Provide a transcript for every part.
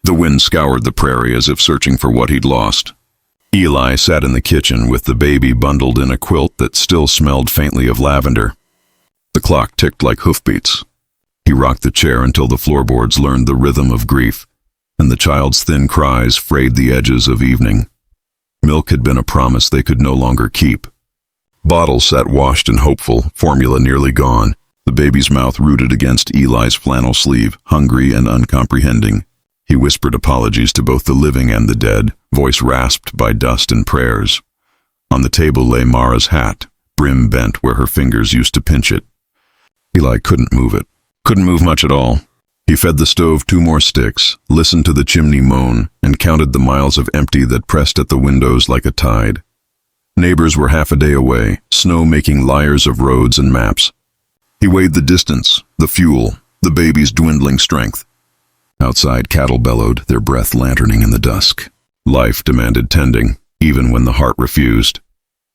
The wind scoured the prairie as if searching for what he'd lost. Eli sat in the kitchen with the baby bundled in a quilt that still smelled faintly of lavender. The clock ticked like hoofbeats. He rocked the chair until the floorboards learned the rhythm of grief, and the child's thin cries frayed the edges of evening. Milk had been a promise they could no longer keep. Bottles sat washed and hopeful, formula nearly gone, the baby's mouth rooted against Eli's flannel sleeve, hungry and uncomprehending. He whispered apologies to both the living and the dead, voice rasped by dust and prayers. On the table lay Mara's hat, brim bent where her fingers used to pinch it. Eli couldn't move it. Couldn't move much at all. He fed the stove 2 more sticks, listened to the chimney moan, and counted the miles of empty that pressed at the windows like a tide. Neighbors were half a day away, snow making liars of roads and maps. He weighed the distance, the fuel, the baby's dwindling strength. Outside, cattle bellowed, their breath lanterning in the dusk. Life demanded tending, even when the heart refused.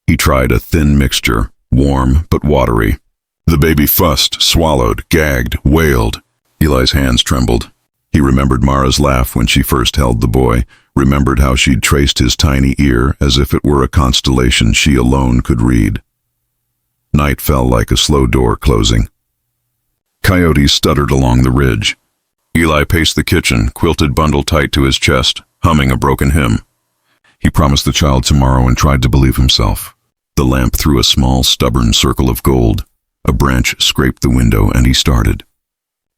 He tried a thin mixture, warm but watery. The baby fussed, swallowed, gagged, wailed. Eli's hands trembled. He remembered Mara's laugh when she first held the boy, remembered how she'd traced his tiny ear as if it were a constellation she alone could read. Night fell like a slow door closing. Coyotes stuttered along the ridge. Eli paced the kitchen, quilted bundle tight to his chest, humming a broken hymn. He promised the child tomorrow and tried to believe himself. The lamp threw a small, stubborn circle of gold. A branch scraped the window and he started.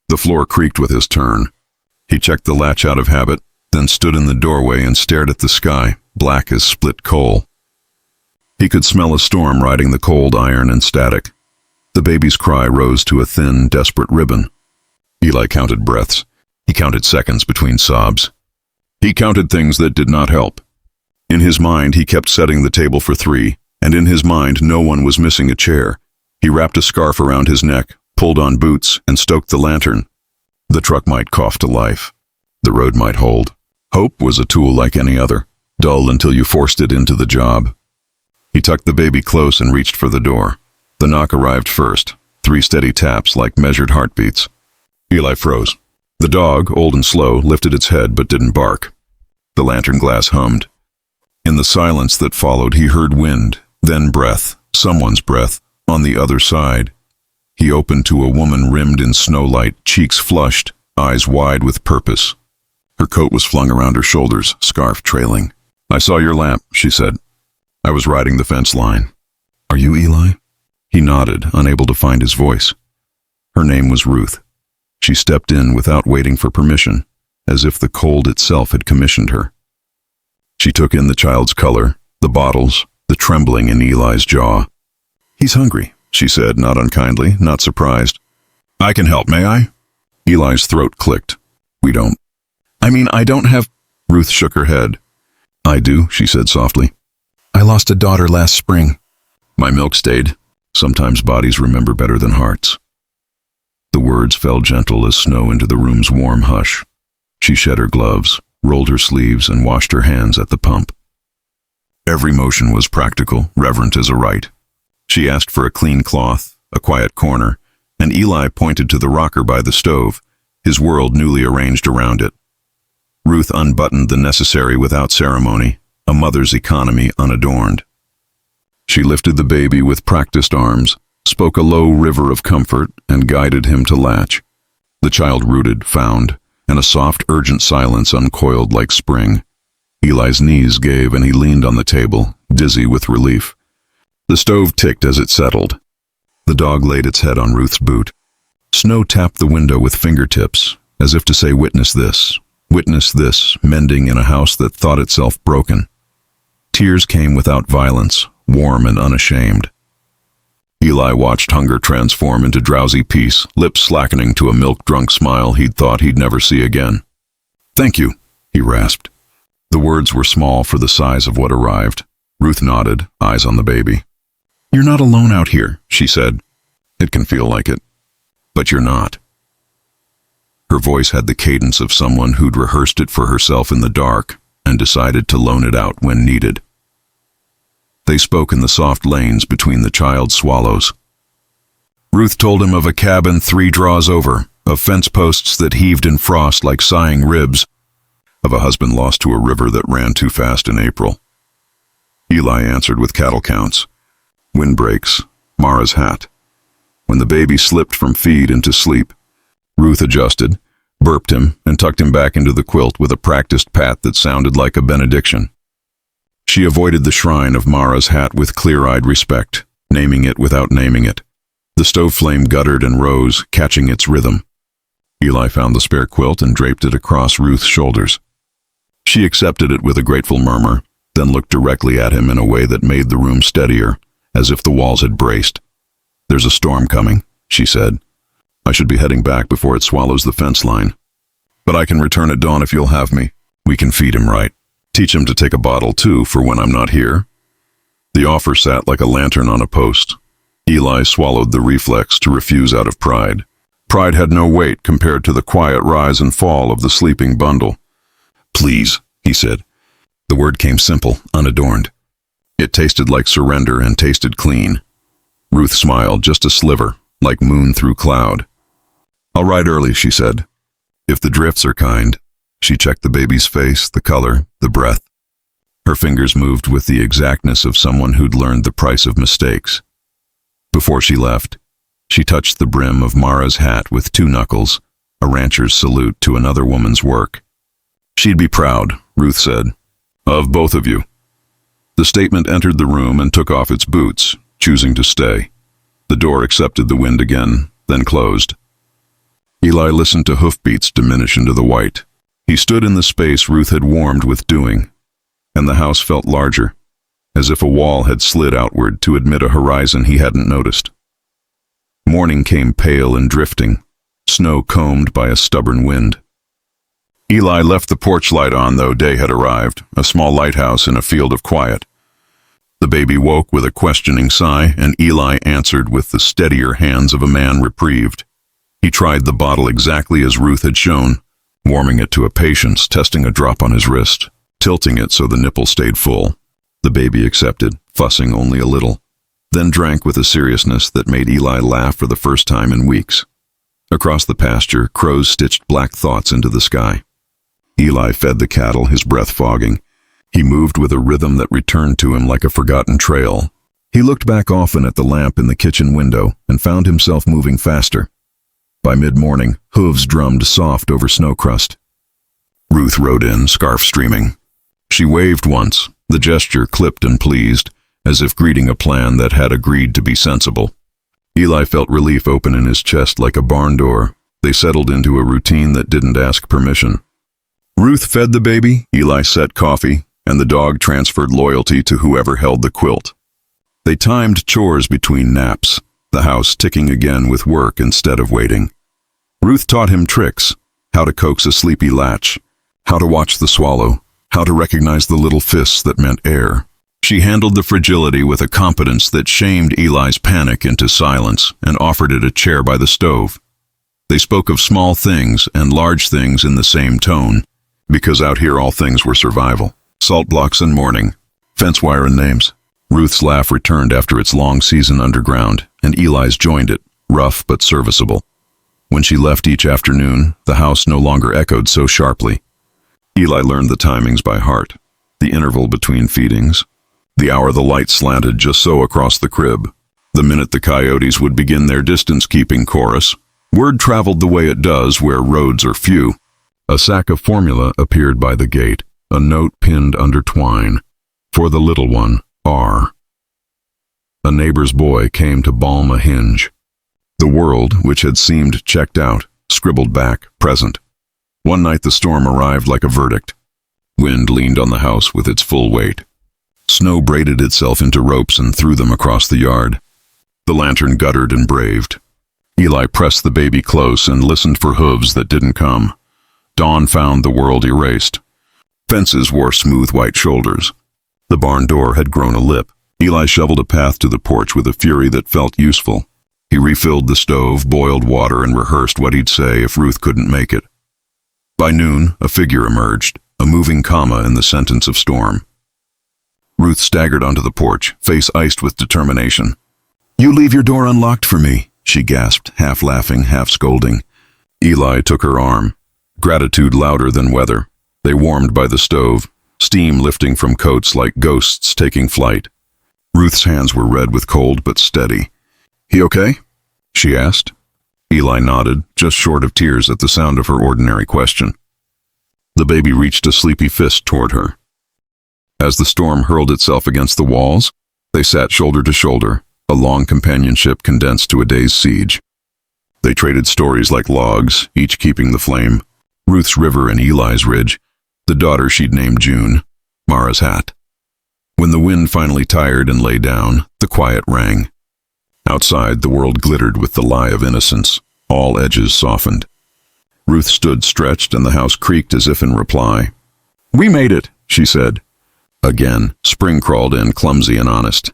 The floor creaked with his turn. He checked the latch out of habit, then stood in the doorway and stared at the sky, black as split coal. He could smell a storm riding the cold iron and static. The baby's cry rose to a thin, desperate ribbon. Eli counted breaths. He counted seconds between sobs. He counted things that did not help. In his mind, he kept setting the table for 3, and in his mind, no one was missing a chair. He wrapped a scarf around his neck, pulled on boots, and stoked the lantern. The truck might cough to life. The road might hold. Hope was a tool like any other, dull until you forced it into the job. He tucked the baby close and reached for the door. The knock arrived first, 3 steady taps like measured heartbeats. Eli froze. The dog, old and slow, lifted its head but didn't bark. The lantern glass hummed. In the silence that followed, he heard wind, then breath, someone's breath, on the other side. He opened to a woman rimmed in snowlight, cheeks flushed, eyes wide with purpose. Her coat was flung around her shoulders, scarf trailing. "I saw your lamp," she said. "I was riding the fence line." "Are you Eli?" He nodded, unable to find his voice. Her name was Ruth. She stepped in without waiting for permission, as if the cold itself had commissioned her. She took in the child's color, the bottles, the trembling in Eli's jaw. "He's hungry," she said, not unkindly, not surprised. "I can help, may I?" Eli's throat clicked. "We don't." I don't have—" Ruth shook her head. "I do," she said softly. "I lost a daughter last spring." "My milk stayed. Sometimes bodies remember better than hearts." The words fell gentle as snow into the room's warm hush. She shed her gloves, rolled her sleeves, and washed her hands at the pump. Every motion was practical, reverent as a rite. She asked for a clean cloth, a quiet corner, and Eli pointed to the rocker by the stove, his world newly arranged around it. Ruth unbuttoned the necessary without ceremony, a mother's economy unadorned. She lifted the baby with practiced arms, spoke a low river of comfort, and guided him to latch. The child rooted, found, and a soft, urgent silence uncoiled like spring. Eli's knees gave and he leaned on the table, dizzy with relief. The stove ticked as it settled. The dog laid its head on Ruth's boot. Snow tapped the window with fingertips, as if to say, witness this, mending in a house that thought itself broken. Tears came without violence, warm and unashamed. Eli watched hunger transform into drowsy peace, lips slackening to a milk-drunk smile he'd thought he'd never see again. "Thank you," he rasped. The words were small for the size of what arrived. Ruth nodded, eyes on the baby. "You're not alone out here," she said. "It can feel like it. But you're not." Her voice had the cadence of someone who'd rehearsed it for herself in the dark and decided to loan it out when needed. They spoke in the soft lanes between the child's swallows. Ruth told him of a cabin 3 draws over, of fence posts that heaved in frost like sighing ribs. of a husband lost to a river that ran too fast in April. Eli answered with cattle counts, windbreaks, Mara's hat. When the baby slipped from feed into sleep, Ruth adjusted, burped him, and tucked him back into the quilt with a practiced pat that sounded like a benediction. She avoided the shrine of Mara's hat with clear-eyed respect, naming it without naming it. The stove flame guttered and rose, catching its rhythm. Eli found the spare quilt and draped it across Ruth's shoulders. She accepted it with a grateful murmur, then looked directly at him in a way that made the room steadier, as if the walls had braced. "There's a storm coming," she said. "I should be heading back before it swallows the fence line. But I can return at dawn if you'll have me. We can feed him right. Teach him to take a bottle, too, for when I'm not here." The offer sat like a lantern on a post. Eli swallowed the reflex to refuse out of pride. Pride had no weight compared to the quiet rise and fall of the sleeping bundle. "Please," he said. The word came simple, unadorned. It tasted like surrender and tasted clean. Ruth smiled, just a sliver, like moon through cloud. "I'll ride early," she said. "If the drifts are kind." She checked the baby's face, the color, the breath. Her fingers moved with the exactness of someone who'd learned the price of mistakes. Before she left, she touched the brim of Mara's hat with two knuckles, a rancher's salute to another woman's work. "She'd be proud," Ruth said, "of both of you." The statement entered the room and took off its boots, choosing to stay. The door accepted the wind again, then closed. Eli listened to hoofbeats diminish into the white. He stood in the space Ruth had warmed with doing, and the house felt larger, as if a wall had slid outward to admit a horizon he hadn't noticed. Morning came pale and drifting, snow combed by a stubborn wind. Eli left the porch light on, though day had arrived, a small lighthouse in a field of quiet. The baby woke with a questioning sigh, and Eli answered with the steadier hands of a man reprieved. He tried the bottle exactly as Ruth had shown, warming it to a patience, testing a drop on his wrist, tilting it so the nipple stayed full. The baby accepted, fussing only a little, then drank with a seriousness that made Eli laugh for the first time in weeks. Across the pasture, crows stitched black thoughts into the sky. Eli fed the cattle, his breath fogging. He moved with a rhythm that returned to him like a forgotten trail. He looked back often at the lamp in the kitchen window and found himself moving faster. By mid-morning, hooves drummed soft over snow crust. Ruth rode in, scarf streaming. She waved once, the gesture clipped and pleased, as if greeting a plan that had agreed to be sensible. Eli felt relief open in his chest like a barn door. They settled into a routine that didn't ask permission. Ruth fed the baby, Eli set coffee, and the dog transferred loyalty to whoever held the quilt. They timed chores between naps, the house ticking again with work instead of waiting. Ruth taught him tricks, how to coax a sleepy latch, how to watch the swallow, how to recognize the little fists that meant air. She handled the fragility with a competence that shamed Eli's panic into silence and offered it a chair by the stove. They spoke of small things and large things in the same tone, because out here all things were survival. Salt blocks and mourning, fence wire and names. Ruth's laugh returned after its long season underground, and Eli's joined it, rough but serviceable. When she left each afternoon, the house no longer echoed so sharply. Eli learned the timings by heart, the interval between feedings, the hour the light slanted just so across the crib, the minute the coyotes would begin their distance-keeping chorus. Word traveled the way it does where roads are few. A sack of formula appeared by the gate, a note pinned under twine. For the little one, R. A neighbor's boy came to balm a hinge. The world, which had seemed checked out, scribbled back, present. One night the storm arrived like a verdict. Wind leaned on the house with its full weight. Snow braided itself into ropes and threw them across the yard. The lantern guttered and braved. Eli pressed the baby close and listened for hooves that didn't come. Dawn found the world erased. Fences wore smooth white shoulders. The barn door had grown a lip. Eli shoveled a path to the porch with a fury that felt useful. He refilled the stove, boiled water, and rehearsed what he'd say if Ruth couldn't make it. By noon, a figure emerged, a moving comma in the sentence of storm. Ruth staggered onto the porch, face iced with determination. "You leave your door unlocked for me," she gasped, half laughing, half scolding. Eli took her arm, gratitude louder than weather. They warmed by the stove, steam lifting from coats like ghosts taking flight. Ruth's hands were red with cold but steady. "He okay?" she asked. Eli nodded, just short of tears at the sound of her ordinary question. The baby reached a sleepy fist toward her. As the storm hurled itself against the walls, they sat shoulder to shoulder, a long companionship condensed to a day's siege. They traded stories like logs, each keeping the flame. Ruth's river and Eli's ridge, the daughter she'd named June, Mara's hat. When the wind finally tired and lay down, the quiet rang. Outside, the world glittered with the lie of innocence, all edges softened. Ruth stood stretched and the house creaked as if in reply. "We made it," she said. Again, spring crawled in, clumsy and honest.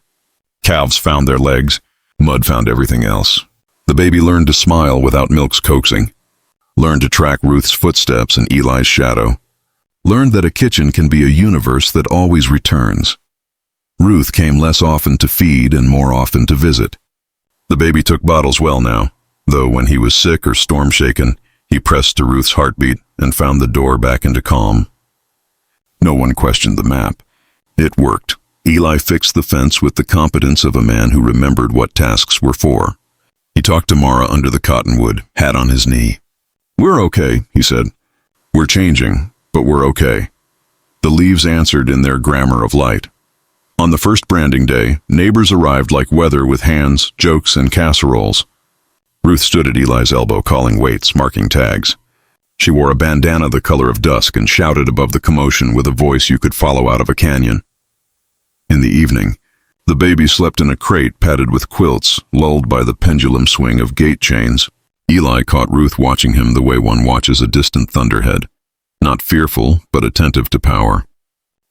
Calves found their legs, mud found everything else. The baby learned to smile without milk's coaxing. Learned to track Ruth's footsteps and Eli's shadow. Learned that a kitchen can be a universe that always returns. Ruth came less often to feed and more often to visit. The baby took bottles well now, though when he was sick or storm-shaken, he pressed to Ruth's heartbeat and found the door back into calm. No one questioned the map. It worked. Eli fixed the fence with the competence of a man who remembered what tasks were for. He talked to Mara under the cottonwood, hat on his knee. "We're okay," he said. "We're changing, but we're okay." The leaves answered in their grammar of light. On the first branding day, neighbors arrived like weather with hands, jokes, and casseroles. Ruth stood at Eli's elbow calling weights, marking tags. She wore a bandana the color of dusk and shouted above the commotion with a voice you could follow out of a canyon. In the evening, the baby slept in a crate padded with quilts, lulled by the pendulum swing of gate chains. Eli caught Ruth watching him the way one watches a distant thunderhead, not fearful, but attentive to power.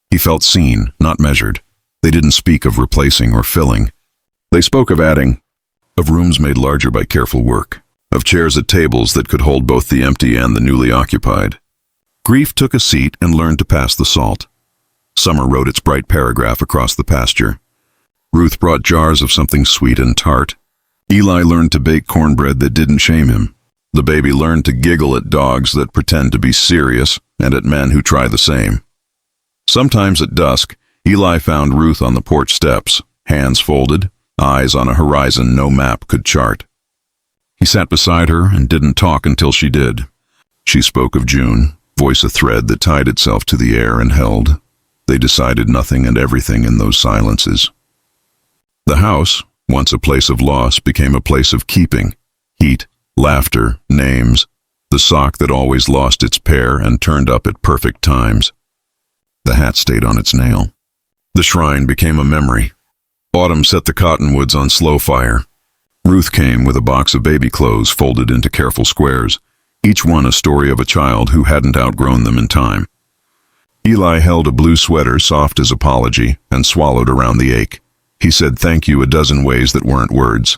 He felt seen, not measured. They didn't speak of replacing or filling. They spoke of adding, of rooms made larger by careful work, of chairs at tables that could hold both the empty and the newly occupied. Grief took a seat and learned to pass the salt. Summer wrote its bright paragraph across the pasture. Ruth brought jars of something sweet and tart. Eli learned to bake cornbread that didn't shame him. The baby learned to giggle at dogs that pretend to be serious and at men who try the same. Sometimes at dusk, Eli found Ruth on the porch steps, hands folded, eyes on a horizon no map could chart. He sat beside her and didn't talk until she did. She spoke of June, voice a thread that tied itself to the air and held. They decided nothing and everything in those silences. The house, once a place of loss, became a place of keeping. Heat, laughter, names, the sock that always lost its pair and turned up at perfect times. The hat stayed on its nail. The shrine became a memory. Autumn set the cottonwoods on slow fire. Ruth came with a box of baby clothes folded into careful squares, each one a story of a child who hadn't outgrown them in time. Eli held a blue sweater soft as apology and swallowed around the ache. He said thank you a dozen ways that weren't words.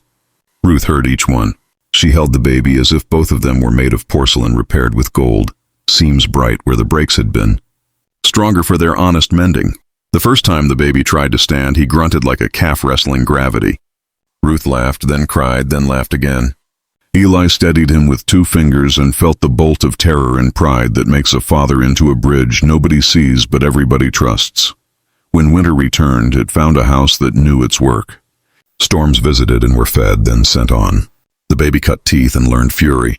Ruth heard each one. She held the baby as if both of them were made of porcelain repaired with gold, seams bright where the breaks had been. Stronger for their honest mending. The first time the baby tried to stand, he grunted like a calf wrestling gravity. Ruth laughed, then cried, then laughed again. Eli steadied him with 2 fingers and felt the bolt of terror and pride that makes a father into a bridge nobody sees but everybody trusts. When winter returned, it found a house that knew its work. Storms visited and were fed, then sent on. The baby cut teeth and learned fury.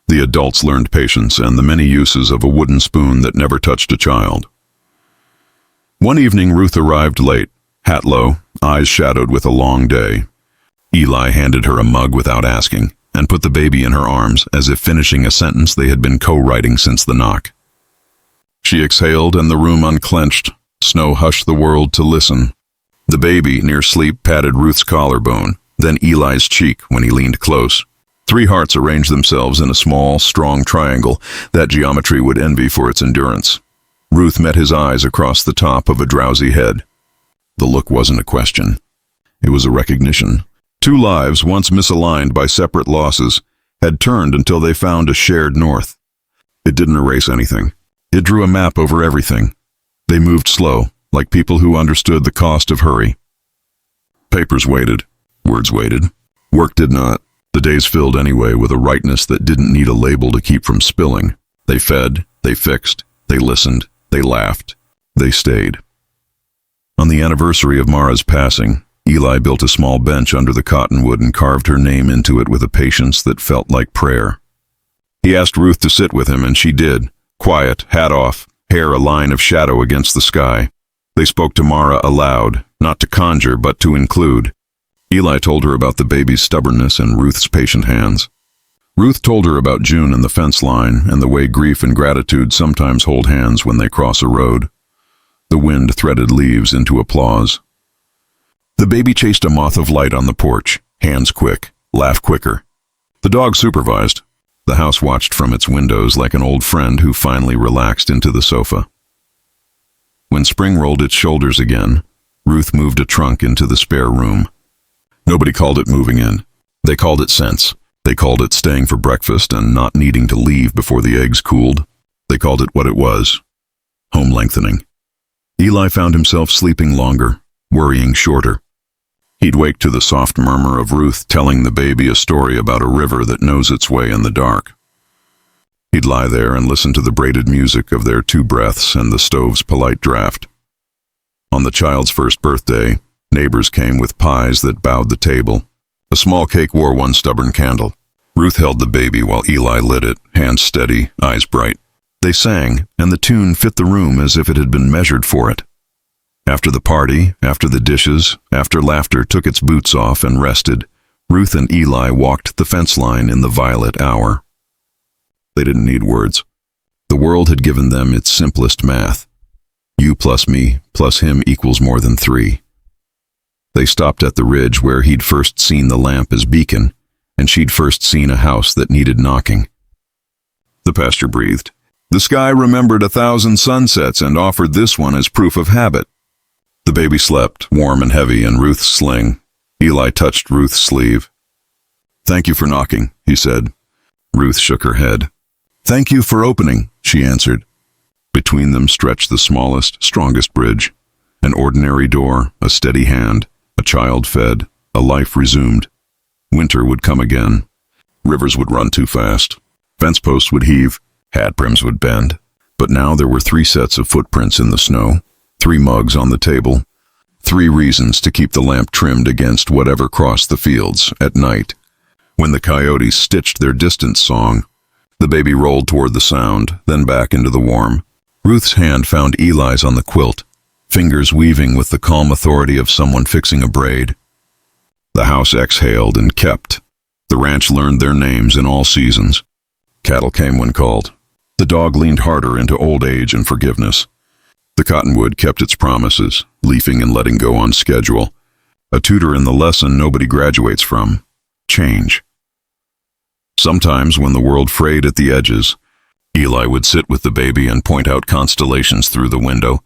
The adults learned patience and the many uses of a wooden spoon that never touched a child. One evening Ruth arrived late, hat low, eyes shadowed with a long day. Eli handed her a mug without asking, and put the baby in her arms as if finishing a sentence they had been co-writing since the knock. She exhaled and the room unclenched. Snow hushed the world to listen. The baby, near sleep, patted Ruth's collarbone, then Eli's cheek when he leaned close. 3 hearts arranged themselves in a small, strong triangle that geometry would envy for its endurance. Ruth met his eyes across the top of a drowsy head. The look wasn't a question. It was a recognition. 2 lives, once misaligned by separate losses, had turned until they found a shared north. It didn't erase anything. It drew a map over everything. They moved slow, like people who understood the cost of hurry. Papers waited. Words waited. Work did not. The days filled anyway with a rightness that didn't need a label to keep from spilling. They fed, they fixed, They listened, they laughed, they stayed. On the anniversary of Mara's passing, Eli built a small bench under the cottonwood and carved her name into it with a patience that felt like prayer. He asked Ruth to sit with him, and she did, quiet, hat off, hair a line of shadow against the sky. They spoke to Mara aloud, not to conjure, but to include. Eli told her about the baby's stubbornness and Ruth's patient hands. Ruth told her about June and the fence line, and the way grief and gratitude sometimes hold hands when they cross a road. The wind threaded leaves into applause. The baby chased a moth of light on the porch, hands quick, laugh quicker. The dog supervised. The house watched from its windows like an old friend who finally relaxed into the sofa. When spring rolled its shoulders again, Ruth moved a trunk into the spare room. Nobody called it moving in. They called it sense. They called it staying for breakfast and not needing to leave before the eggs cooled. They called it what it was: home lengthening. Eli found himself sleeping longer, worrying shorter. He'd wake to the soft murmur of Ruth telling the baby a story about a river that knows its way in the dark. He'd lie there and listen to the braided music of their two breaths and the stove's polite draft. On the child's first birthday, neighbors came with pies that bowed the table. A small cake wore one stubborn candle. Ruth held the baby while Eli lit it, hands steady, eyes bright. They sang, and the tune fit the room as if it had been measured for it. After the party, after the dishes, after laughter took its boots off and rested, Ruth and Eli walked the fence line in the violet hour. They didn't need words. The world had given them its simplest math. You plus me plus him equals more than 3. They stopped at the ridge where he'd first seen the lamp as beacon, and she'd first seen a house that needed knocking. The pasture breathed. The sky remembered 1,000 sunsets and offered this one as proof of habit. The baby slept, warm and heavy, in Ruth's sling. Eli touched Ruth's sleeve. "Thank you for knocking," he said. Ruth shook her head. "Thank you for opening," she answered. Between them stretched the smallest, strongest bridge. An ordinary door, a steady hand, a child fed, a life resumed. Winter would come again. Rivers would run too fast. Fence posts would heave. Hat brims would bend. But now there were 3 sets of footprints in the snow, 3 mugs on the table, 3 reasons to keep the lamp trimmed against whatever crossed the fields at night. When the coyotes stitched their distant song, the baby rolled toward the sound, then back into the warm. Ruth's hand found Eli's on the quilt, fingers weaving with the calm authority of someone fixing a braid. The house exhaled and kept. The ranch learned their names in all seasons. Cattle came when called. The dog leaned harder into old age and forgiveness. The cottonwood kept its promises, leafing and letting go on schedule. A tutor in the lesson nobody graduates from: change. Sometimes, when the world frayed at the edges, Eli would sit with the baby and point out constellations through the window,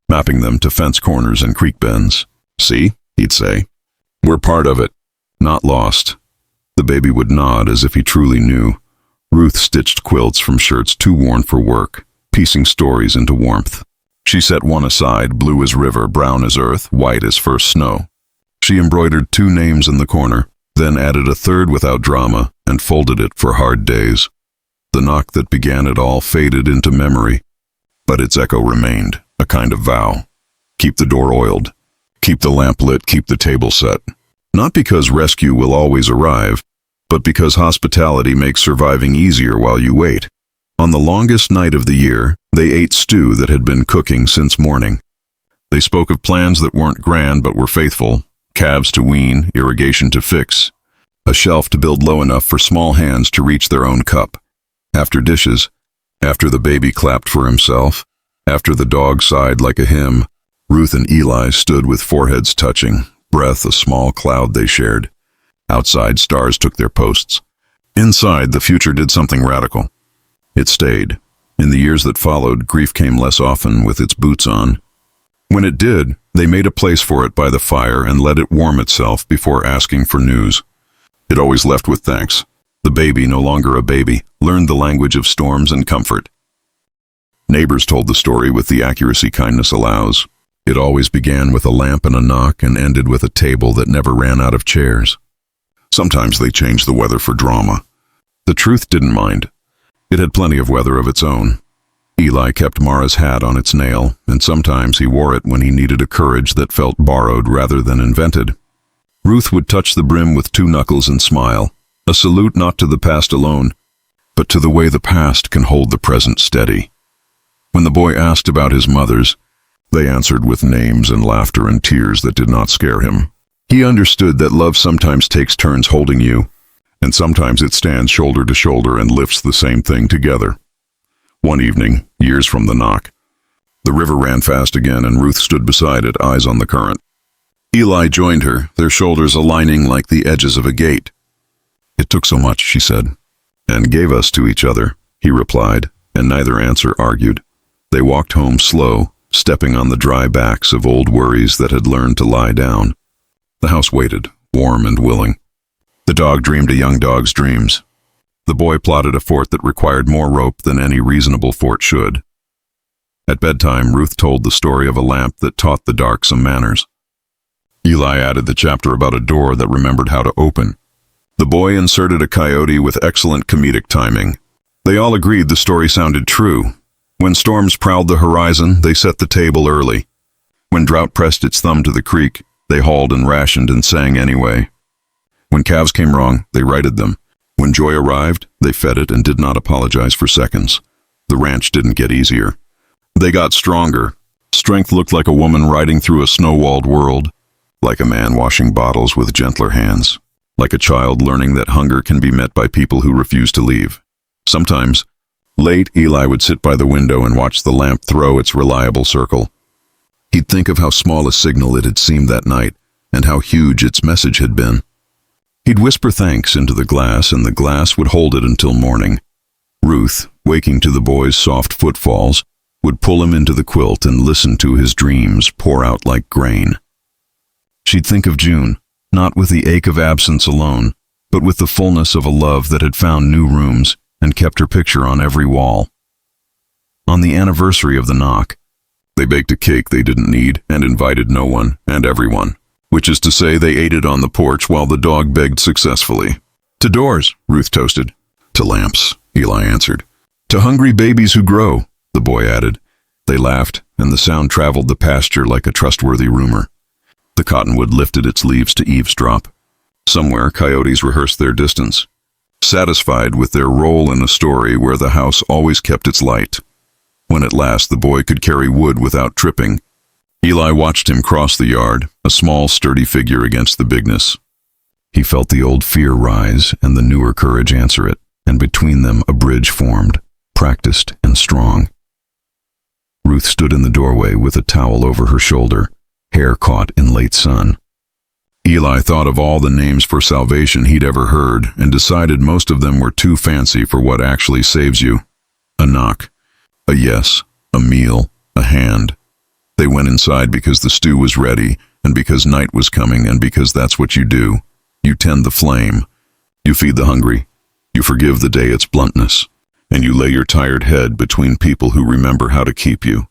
mapping them to fence corners and creek bends. "See," he'd say, "we're part of it, not lost." The baby would nod as if he truly knew. Ruth stitched quilts from shirts too worn for work, piecing stories into warmth. She set one aside, blue as river, brown as earth, white as first snow. She embroidered 2 names in the corner, then added a third without drama, and folded it for hard days. The knock that began it all faded into memory, but its echo remained, a kind of vow. Keep the door oiled. Keep the lamp lit, keep the table set. Not because rescue will always arrive, but because hospitality makes surviving easier while you wait. On the longest night of the year, they ate stew that had been cooking since morning. They spoke of plans that weren't grand but were faithful: calves to wean, irrigation to fix, a shelf to build low enough for small hands to reach their own cup. After dishes, after the baby clapped for himself, after the dog sighed like a hymn, Ruth and Eli stood with foreheads touching, breath a small cloud they shared. Outside, stars took their posts. Inside, the future did something radical. It stayed. In the years that followed, grief came less often with its boots on. When it did, they made a place for it by the fire and let it warm itself before asking for news. It always left with thanks. The baby, no longer a baby, learned the language of storms and comfort. Neighbors told the story with the accuracy kindness allows. It always began with a lamp and a knock and ended with a table that never ran out of chairs. Sometimes they changed the weather for drama. The truth didn't mind. It had plenty of weather of its own. Eli kept Mara's hat on its nail, and sometimes he wore it when he needed a courage that felt borrowed rather than invented. Ruth would touch the brim with two knuckles and smile, a salute not to the past alone, but to the way the past can hold the present steady. When the boy asked about his mothers, they answered with names and laughter and tears that did not scare him. He understood that love sometimes takes turns holding you, and sometimes it stands shoulder to shoulder and lifts the same thing together. One evening, years from the knock, the river ran fast again and Ruth stood beside it, eyes on the current. Eli joined her, their shoulders aligning like the edges of a gate. "It took so much," she said. "And gave us to each other," he replied, and neither answer argued. They walked home slow, stepping on the dry backs of old worries that had learned to lie down. The house waited, warm and willing. The dog dreamed a young dog's dreams. The boy plotted a fort that required more rope than any reasonable fort should. At bedtime, Ruth told the story of a lamp that taught the dark some manners. Eli added the chapter about a door that remembered how to open. The boy inserted a coyote with excellent comedic timing. They all agreed the story sounded true. When storms prowled the horizon, they set the table early. When drought pressed its thumb to the creek, they hauled and rationed and sang anyway. When calves came wrong, they righted them. When joy arrived, they fed it and did not apologize for seconds. The ranch didn't get easier. They got stronger. Strength looked like a woman riding through a snow-walled world, like a man washing bottles with gentler hands, like a child learning that hunger can be met by people who refuse to leave. Sometimes, late, Eli would sit by the window and watch the lamp throw its reliable circle. He'd think of how small a signal it had seemed that night, and how huge its message had been. He'd whisper thanks into the glass, and the glass would hold it until morning. Ruth, waking to the boy's soft footfalls, would pull him into the quilt and listen to his dreams pour out like grain. She'd think of June, not with the ache of absence alone, but with the fullness of a love that had found new rooms and kept her picture on every wall. On the anniversary of the knock, they baked a cake they didn't need and invited no one and everyone, which is to say they ate it on the porch while the dog begged successfully. "To doors," Ruth toasted. "To lamps," Eli answered. "To hungry babies who grow," the boy added. They laughed, and the sound traveled the pasture like a trustworthy rumor. The cottonwood lifted its leaves to eavesdrop. Somewhere, coyotes rehearsed their distance, satisfied with their role in a story where the house always kept its light. When at last the boy could carry wood without tripping, Eli watched him cross the yard, a small, sturdy figure against the bigness. He felt the old fear rise and the newer courage answer it, and between them a bridge formed, practiced and strong. Ruth stood in the doorway with a towel over her shoulder, hair caught in late sun. Eli thought of all the names for salvation he'd ever heard and decided most of them were too fancy for what actually saves you. A knock, a yes, a meal, a hand. They went inside because the stew was ready, and because night was coming, and because that's what you do. You tend the flame. You feed the hungry. You forgive the day its bluntness. And you lay your tired head between people who remember how to keep you.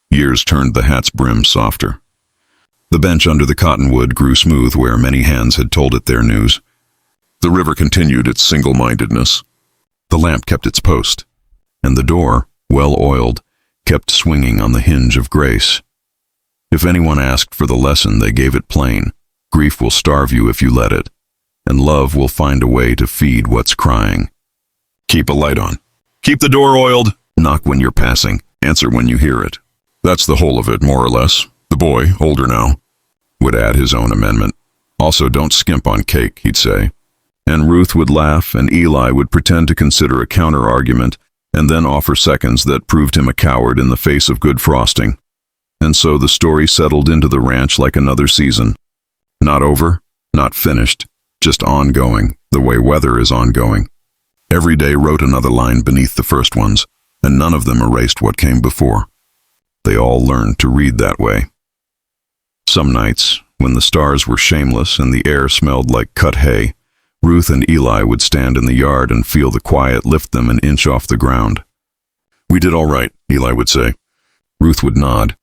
Years turned the hat's brim softer. The bench under the cottonwood grew smooth where many hands had told it their news. The river continued its single-mindedness. The lamp kept its post, and the door, well-oiled, kept swinging on the hinge of grace. If anyone asked for the lesson, they gave it plain. Grief will starve you if you let it, and love will find a way to feed what's crying. Keep a light on. Keep the door oiled. Knock when you're passing. Answer when you hear it. That's the whole of it, more or less. The boy, older now, would add his own amendment. Also, don't skimp on cake, he'd say. And Ruth would laugh, and Eli would pretend to consider a counter-argument, and then offer seconds that proved him a coward in the face of good frosting. And so the story settled into the ranch like another season. Not over, not finished, just ongoing, the way weather is ongoing. Every day wrote another line beneath the first ones, and none of them erased what came before. They all learned to read that way. Some nights, when the stars were shameless and the air smelled like cut hay, Ruth and Eli would stand in the yard and feel the quiet lift them an inch off the ground. "We did all right," Eli would say. Ruth would nod.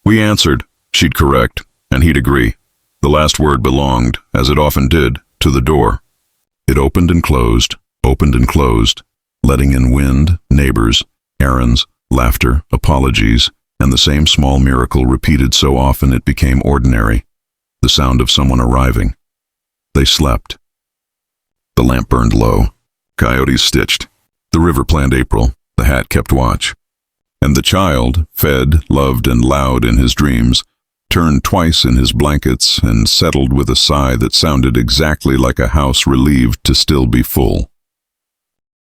"We answered," she'd correct, and he'd agree. The last word belonged, as it often did, to the door. It opened and closed, letting in wind, neighbors, errands, Laughter, apologies, and the same small miracle repeated so often it became ordinary. The sound of someone arriving. They slept. The lamp burned low. Coyotes stitched. The river planned April. The hat kept watch. And the child, fed, loved, and loud in his dreams, turned twice in his blankets and settled with a sigh that sounded exactly like a house relieved to still be full.